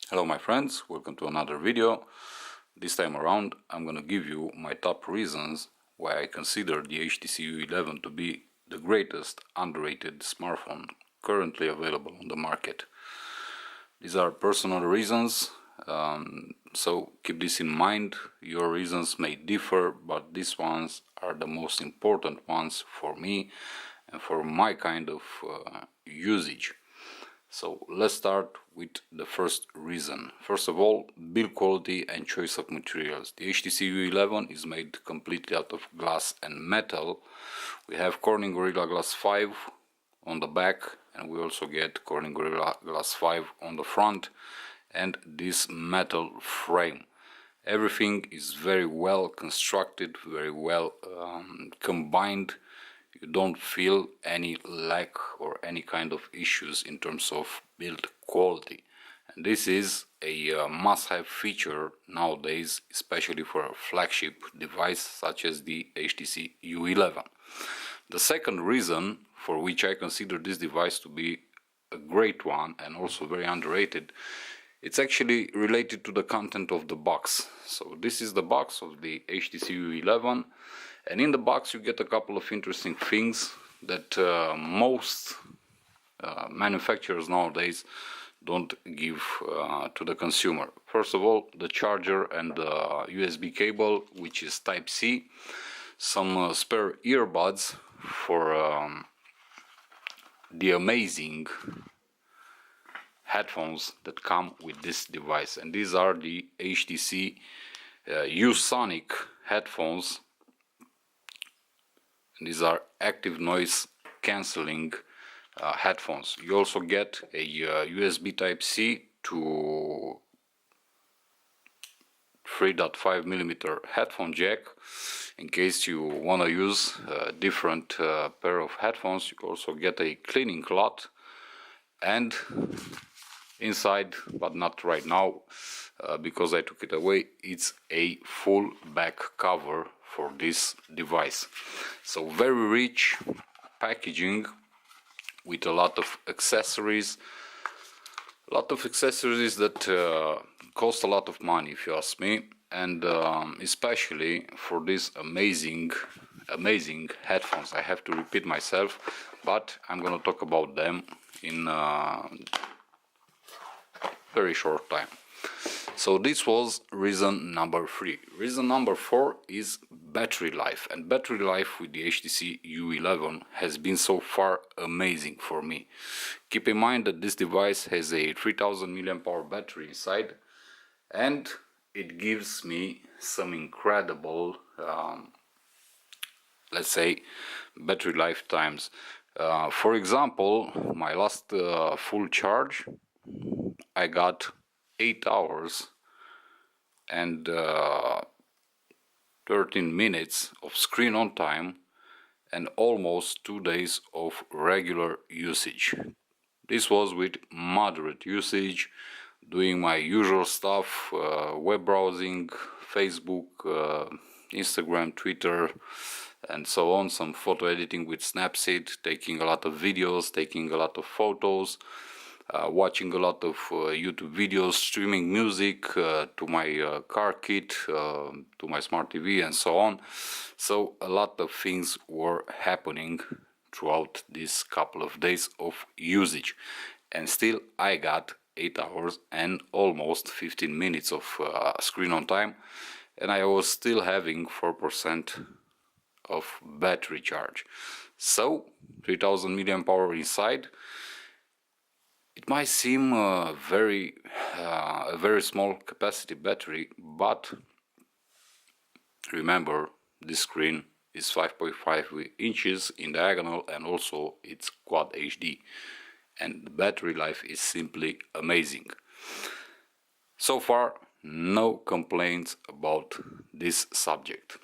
Hello my friends, welcome to another video. This time around I'm gonna give you my top reasons why I consider the HTC U11 to be the greatest underrated smartphone currently available on the market. These are personal reasons, so keep this in mind. Your reasons may differ, but these ones are the most important ones for me and for my kind of usage. So let's start with the first reason. First of all, build quality and choice of materials. The HTC U11 is made completely out of glass and metal. We have Corning Gorilla Glass 5 on the back, and we also get Corning Gorilla Glass 5 on the front, and this metal frame. Everything is very well constructed, very well combined. You don't feel any lack or any kind of issues in terms of build quality, and this is a must-have feature nowadays, especially for a flagship device such as the HTC U11. The second reason for which I consider this device to be a great one and also very underrated, it's actually related to the content of the box. So this is the box of the HTC U11, and in the box you get a couple of interesting things that most manufacturers nowadays don't give to the consumer. First of all, the charger and the USB cable, which is Type-C, some spare earbuds for the amazing headphones that come with this device, and these are the HTC U-Sonic headphones. And these are active noise cancelling headphones. You also get a USB Type-C to 3.5mm headphone jack in case you want to use a different pair of headphones. You also get a cleaning cloth, and inside, but not right now because I took it away, it's a full back cover for this device. So very rich packaging with a lot of accessories, that cost a lot of money if you ask me, and especially for these amazing headphones. I have to repeat myself, but I'm gonna talk about them in very short time. So this was reason number 3. Reason number 4 is battery life, and battery life with the HTC U11 has been so far amazing for me. Keep in mind that this device has a 3000 mAh battery inside, and it gives me some incredible let's say battery lifetimes. For example, my last full charge, I got 8 hours and 13 minutes of screen on time and almost 2 days of regular usage. This was with moderate usage, doing my usual stuff, web browsing, Facebook, Instagram, Twitter, and so on, some photo editing with Snapseed, taking a lot of videos, taking a lot of photos, watching a lot of YouTube videos, streaming music to my car kit, to my smart TV, and so on. So a lot of things were happening throughout this couple of days of usage, and still I got 8 hours and almost 15 minutes of screen on time, and I was still having 4% of battery charge. So 3000 mAh inside. It might seem a very small capacity battery, but remember, this screen is 5.5 inches in diagonal, and also it's Quad HD, and the battery life is simply amazing. So far, no complaints about this subject.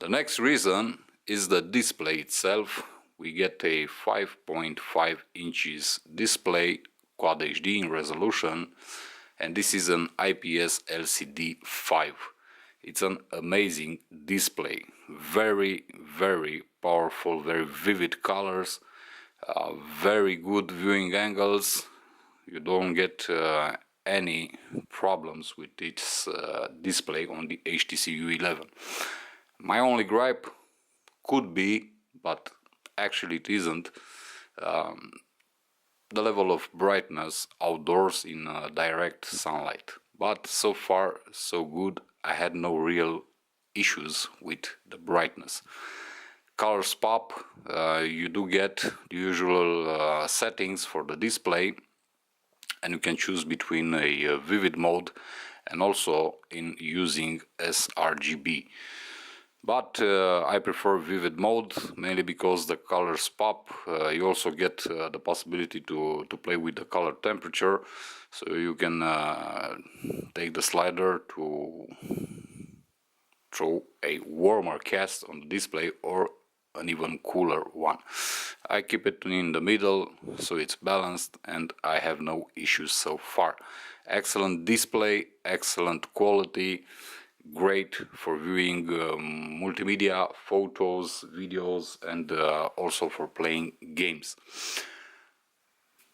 The next reason is the display itself. We get a 5.5 inches display, Quad HD in resolution, and this is an IPS LCD 5. It's an amazing display, very powerful, very vivid colors, very good viewing angles. You don't get any problems with its display on the HTC U11. My only gripe could be, but actually it isn't, the level of brightness outdoors in direct sunlight. But so far so good. I had no real issues with the brightness. Colors pop, you do get the usual settings for the display, and you can choose between a vivid mode and also in using sRGB. But I prefer vivid mode, mainly because the colors pop. You also get the possibility to play with the color temperature, so you can take the slider to throw a warmer cast on the display or an even cooler one. I keep it in the middle, so it's balanced, and I have no issues so far. Excellent display, excellent quality, great for viewing multimedia, photos, videos, and also for playing games.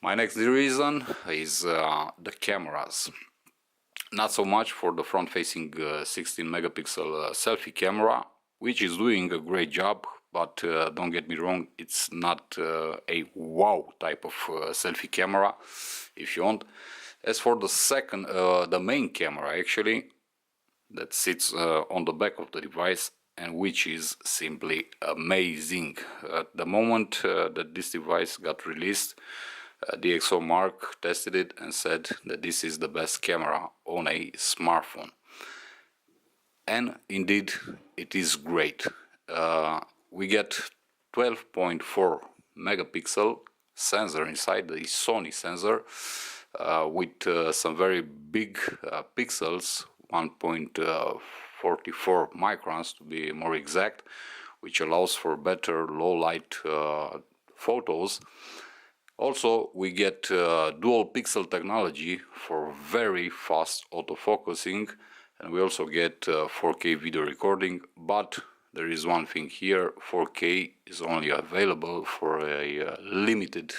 My next reason is the cameras. Not so much for the front-facing 16 megapixel selfie camera, which is doing a great job, but don't get me wrong, it's not a wow type of selfie camera, if you want. As for the second, the main camera actually, that sits on the back of the device, and which is simply amazing. At the moment that this device got released, DxOMark tested it and said that this is the best camera on a smartphone. And indeed, it is great. We get 12.4 megapixel sensor inside, the Sony sensor, with some very big pixels, 1.44 microns to be more exact, which allows for better low light photos. Also, we get dual pixel technology for very fast autofocusing, and we also get 4K video recording. But there is one thing here: 4K is only available for a limited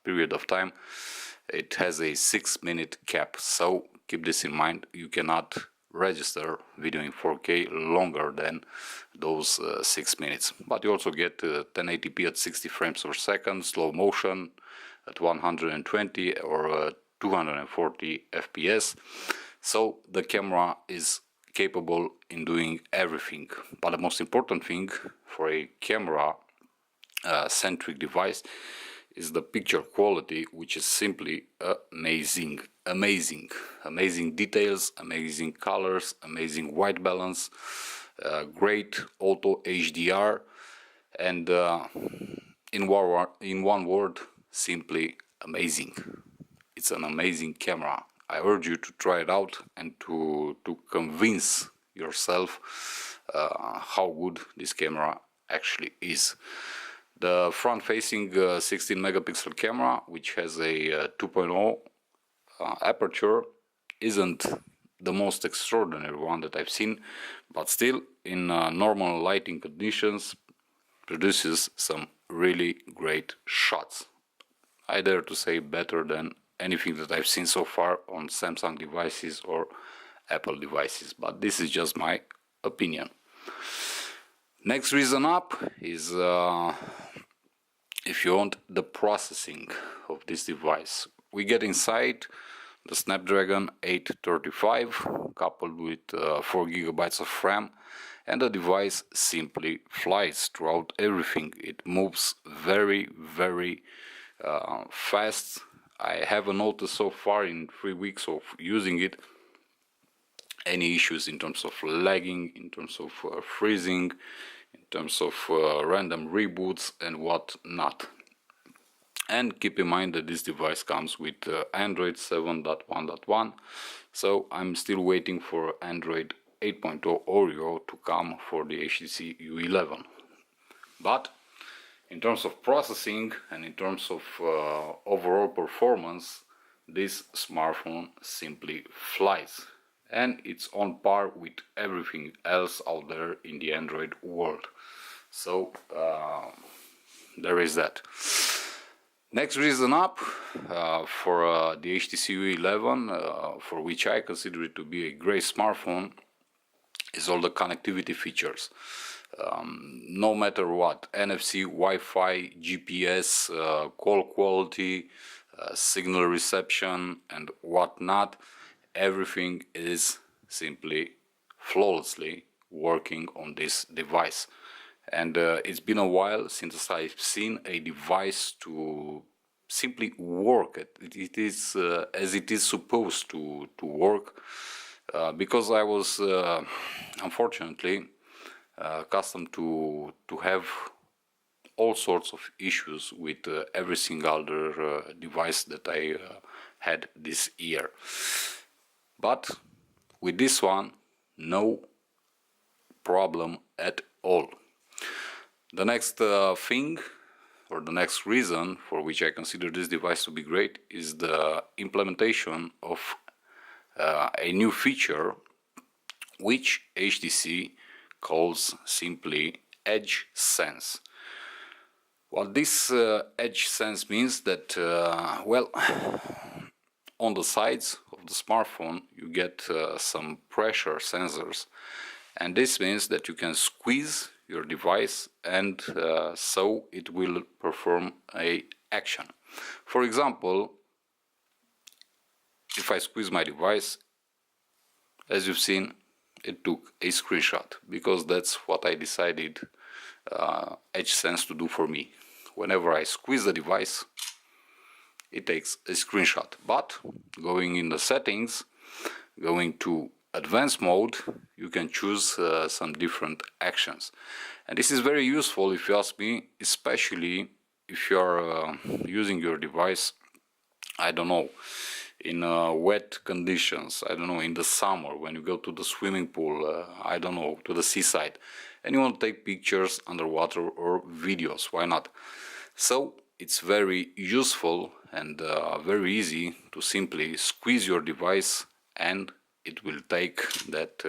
period of time. It has a 6-minute cap, so keep this in mind. You cannot register video in 4K longer than those 6 minutes. But you also get 1080p at 60 frames per second, slow motion at 120 or 240 FPS. So the camera is capable in doing everything. But the most important thing for a camera centric device is the picture quality, which is simply amazing. Amazing details, amazing colors, amazing white balance, great auto HDR, and in one word, simply amazing. It's an amazing camera. I urge you to try it out and to convince yourself how good this camera actually is. The front-facing 16 megapixel camera, which has a 2.0 aperture, isn't the most extraordinary one that I've seen, but still, in normal lighting conditions, produces some really great shots. I dare to say better than anything that I've seen so far on Samsung devices or Apple devices, but this is just my opinion. Next reason up is, if you want, the processing of this device. We get inside the Snapdragon 835 coupled with 4 GB of RAM, and the device simply flies throughout everything. It moves very fast. I haven't noticed so far in 3 weeks of using it any issues in terms of lagging, in terms of freezing, in terms of random reboots and what not. And keep in mind that this device comes with Android 7.1.1, so I'm still waiting for Android 8.0 Oreo to come for the HTC U11. But in terms of processing and in terms of overall performance, this smartphone simply flies, and it's on par with everything else out there in the Android world. So there is that. Next reason up for the HTC U11, for which I consider it to be a great smartphone, is all the connectivity features. No matter what, NFC, Wi-Fi, GPS, call quality, signal reception and whatnot, everything is simply flawlessly working on this device. And it's been a while since I've seen a device to simply work. It is as it is supposed to work, because I was unfortunately accustomed to have all sorts of issues with every single other device that I had this year. But with this one, no problem at all. The next thing, or the next reason for which I consider this device to be great, is the implementation of a new feature which HTC calls simply Edge Sense. Well, this Edge Sense means that, well, on the sides of the smartphone you get some pressure sensors, and this means that you can squeeze your device and so it will perform a action. For example, if I squeeze my device, as you've seen, it took a screenshot, because that's what I decided Edge Sense to do for me. Whenever I squeeze the device, it takes a screenshot. But going in the settings, going to advanced mode, you can choose some different actions, and this is very useful if you ask me, especially if you are using your device, I don't know, in wet conditions, I don't know, in the summer, when you go to the swimming pool, I don't know, to the seaside, and you want to take pictures underwater or videos, why not? So it's very useful and very easy to simply squeeze your device and it will take that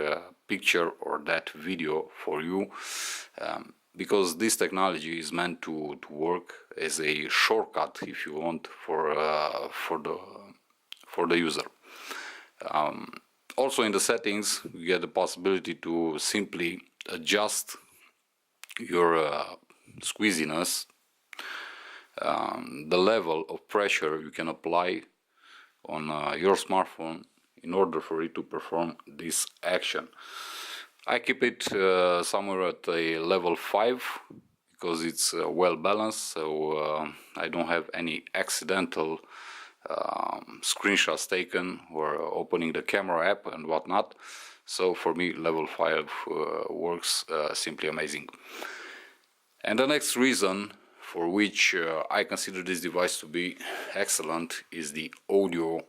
picture or that video for you, because this technology is meant to work as a shortcut, if you want, for the user. Also in the settings you get the possibility to simply adjust your squeeziness, the level of pressure you can apply on your smartphone in order for it to perform this action. I keep it somewhere at a level 5 because it's well balanced, so I don't have any accidental screenshots taken or opening the camera app and whatnot. So for me level 5 works simply amazing. And the next reason for which I consider this device to be excellent is the audio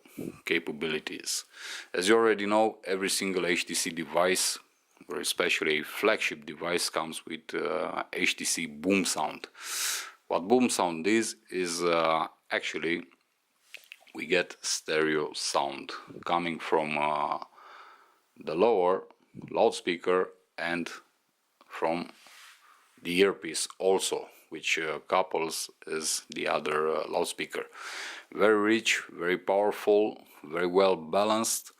capabilities. As you already know, every single HTC device, or especially a flagship device, comes with HTC Boom Sound. What Boom Sound is actually we get stereo sound coming from the lower loudspeaker and from the earpiece also, which couples is the other loudspeaker. Very rich, very powerful, very well balanced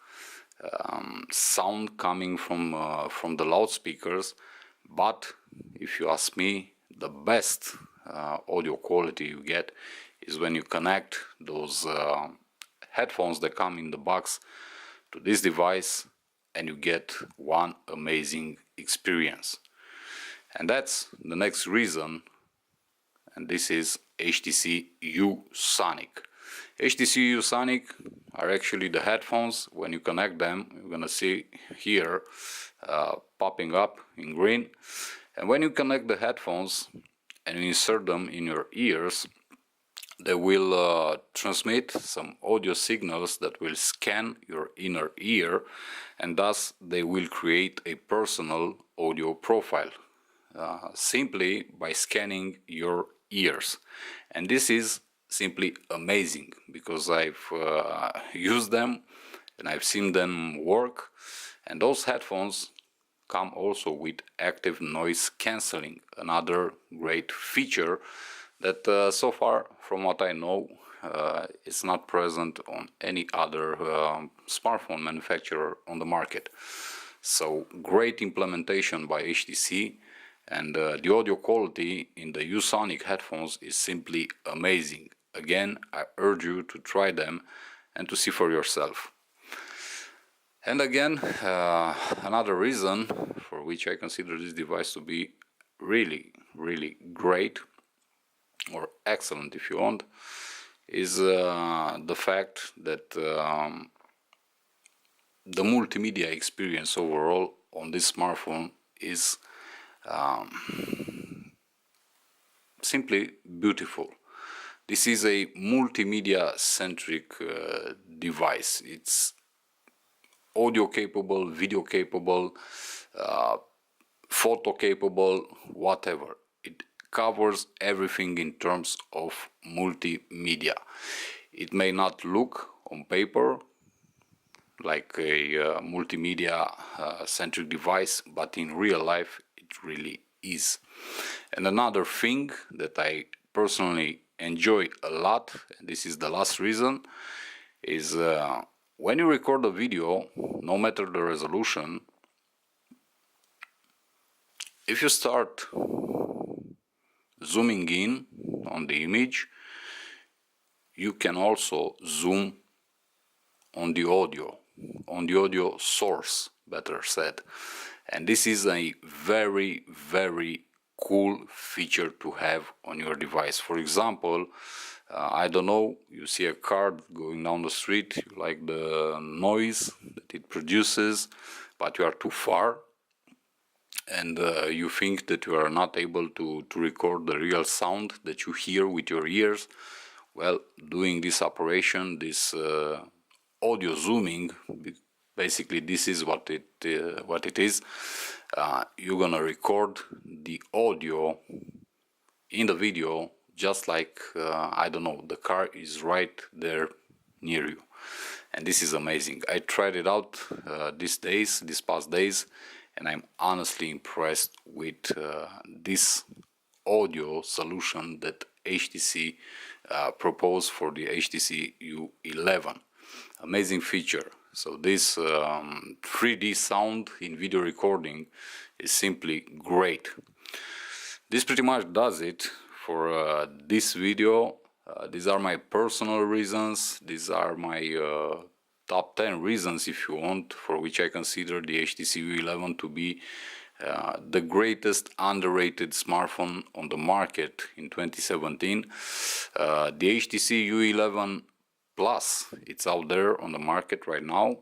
sound coming from the loudspeakers. But if you ask me, the best audio quality you get is when you connect those headphones that come in the box to this device, and you get one amazing experience. And that's the next reason, and this is HTC U Sonic. HTC U Sonic are actually the headphones. When you connect them, you're gonna see here popping up in green. And when you connect the headphones and you insert them in your ears, they will transmit some audio signals that will scan your inner ear, and thus they will create a personal audio profile simply by scanning your ears. And this is simply amazing because I've used them and I've seen them work. And those headphones come also with active noise cancelling, another great feature that so far, from what I know, it's not present on any other smartphone manufacturer on the market. So great implementation by HTC, and the audio quality in the U-Sonic headphones is simply amazing. Again, I urge you to try them and to see for yourself. And again, another reason for which I consider this device to be really great, or excellent if you want, is the fact that the multimedia experience overall on this smartphone is simply beautiful. This is a multimedia centric device. It's audio capable, video capable, photo capable, whatever. It covers everything in terms of multimedia. It may not look on paper like a multimedia centric device, but in real life it really is. And another thing that I personally enjoy a lot, and this is the last reason, is when you record a video, no matter the resolution, if you start zooming in on the image, you can also zoom on the audio source, better said. And this is a very cool feature to have on your device. For example, I don't know, you see a car going down the street, you like the noise that it produces, but you are too far, and you think that you are not able to record the real sound that you hear with your ears. Well, doing this operation, this audio zooming, basically this is what it is. You're gonna record the audio in the video just like I don't know, the car is right there near you, and this is amazing. I tried it out these past days, and I'm honestly impressed with this audio solution that HTC proposed for the HTC U11. Amazing feature. So this 3D sound in video recording is simply great. This pretty much does it for this video. These are my personal reasons. These are my top 10 reasons, if you want, for which I consider the HTC U11 to be the greatest underrated smartphone on the market in 2017. The HTC U11 Plus, it's out there on the market right now,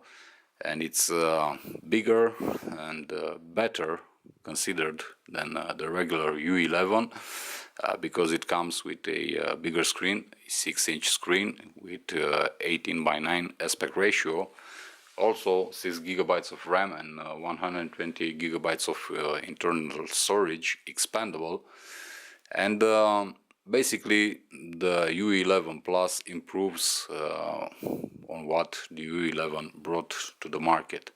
and it's bigger and better considered than the regular U11 because it comes with a bigger screen, a 6-inch screen with 18:9 aspect ratio, also 6 GB of RAM and 120 GB of internal storage, expandable, and basically the U11 Plus improves on what the U11 brought to the market,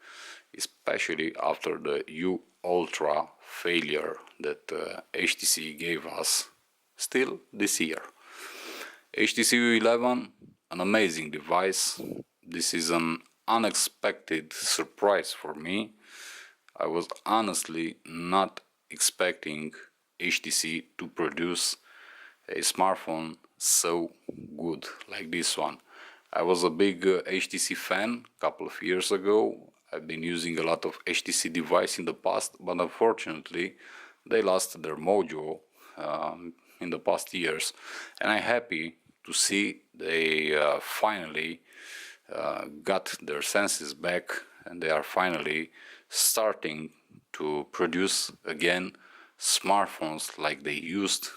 especially after the U Ultra failure that HTC gave us still this year. HTC U11, an amazing device. This is an unexpected surprise for me. I was honestly not expecting HTC to produce a smartphone so good like this one. I was a big HTC fan a couple of years ago. I've been using a lot of HTC devices in the past, but unfortunately they lost their mojo in the past years, and I'm happy to see they finally got their senses back, and they are finally starting to produce again smartphones like they used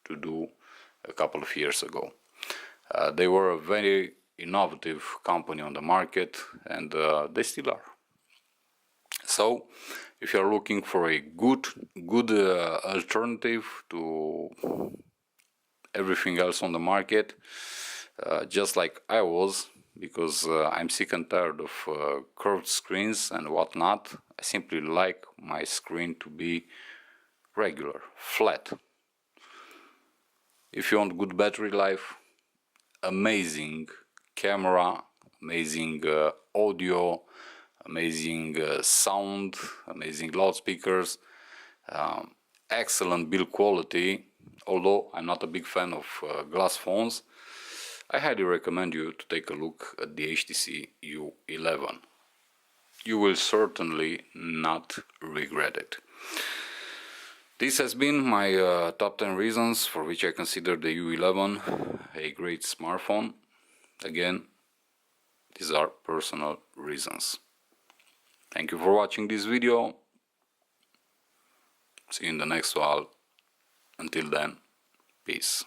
to do a couple of years ago. They were a very innovative company on the market, and they still are. So if you're looking for a good alternative to everything else on the market, just like I was, because I'm sick and tired of curved screens and whatnot, I simply like my screen to be regular, flat. If you want good battery life, amazing camera, amazing audio, amazing sound, amazing loudspeakers, excellent build quality. Although I'm not a big fan of glass phones, I highly recommend you to take a look at the HTC U11. You will certainly not regret it. This has been my top 10 reasons for which I consider the U11 a great smartphone. Again, these are personal reasons. Thank you for watching this video. See you in the next one. Until then, peace.